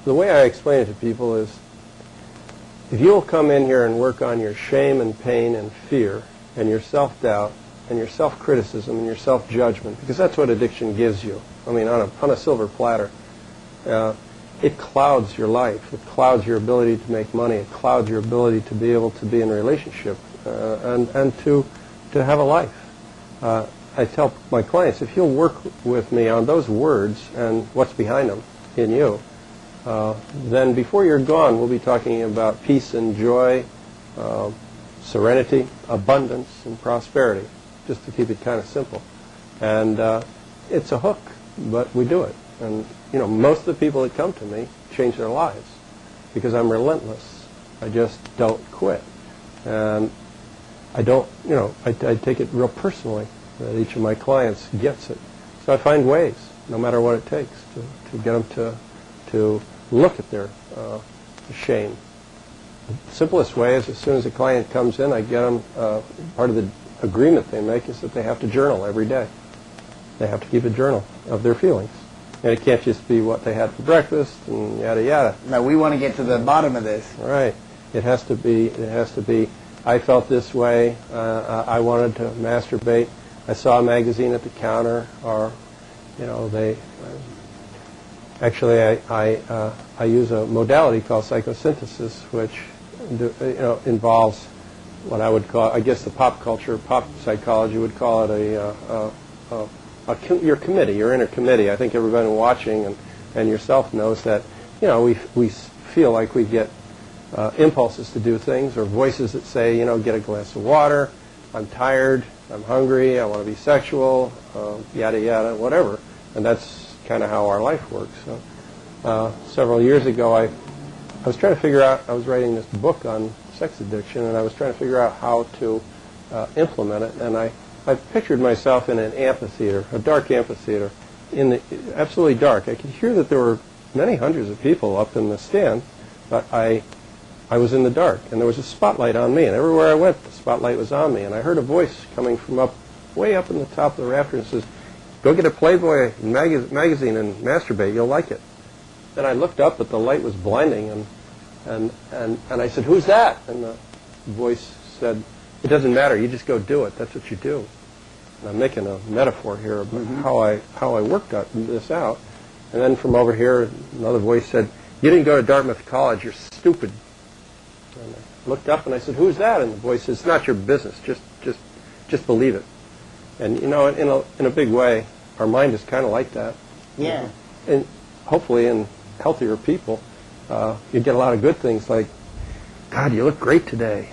the way I explain it to people is, if you'll come in here and work on your shame and pain and fear and your self-doubt and your self-criticism and your self-judgment, because that's what addiction gives you. I mean, on a silver platter. It clouds your life. It clouds your ability to make money. It clouds your ability to be able to be in a relationship and to have a life. I tell my clients, if you'll work with me on those words and what's behind them in you, then before you're gone, we'll be talking about peace and joy, serenity, abundance, and prosperity, just to keep it kind of simple. And it's a hook, but we do it. And, you know, most of the people that come to me change their lives because I'm relentless. I just don't quit. And I don't, you know, I take it real personally that each of my clients gets it. So I find ways, no matter what it takes, to get them to look at their shame. The simplest way is, as soon as a client comes in, I get them, part of the agreement they make is that they have to journal every day. They have to keep a journal of their feelings. And it can't just be what they had for breakfast and yada yada. No, we want to get to the bottom of this. Right. It has to be, I felt this way, I wanted to masturbate, I saw a magazine at the counter, or, you know, actually I use a modality called psychosynthesis, which, you know, involves what I would call, I guess the pop psychology would call it your committee, your inner committee. I think everybody watching and yourself knows that, you know, we feel like we get impulses to do things, or voices that say, you know, get a glass of water, I'm tired, I'm hungry, I want to be sexual, yada yada, whatever. And that's kind of how our life works. So, several years ago, I was trying to figure out, I was writing this book on sex addiction, and I was trying to figure out how to implement it, and I pictured myself in an amphitheater, a dark amphitheater, absolutely dark. I could hear that there were many hundreds of people up in the stand, but I was in the dark, and there was a spotlight on me, and everywhere I went, the spotlight was on me, and I heard a voice coming from way up in the top of the rafters and says, go get a Playboy magazine and masturbate, you'll like it. Then I looked up, but the light was blinding, and I said, who's that? And the voice said, it doesn't matter, you just go do it, that's what you do. And I'm making a metaphor here about how I worked this out. And then from over here, another voice said, you didn't go to Dartmouth College, you're stupid. And I looked up and I said, who's that? And the voice says, it's not your business, just believe it. And, you know, in a big way, our mind is kind of like that. Yeah. And hopefully in healthier people, you get a lot of good things like, God, you look great today.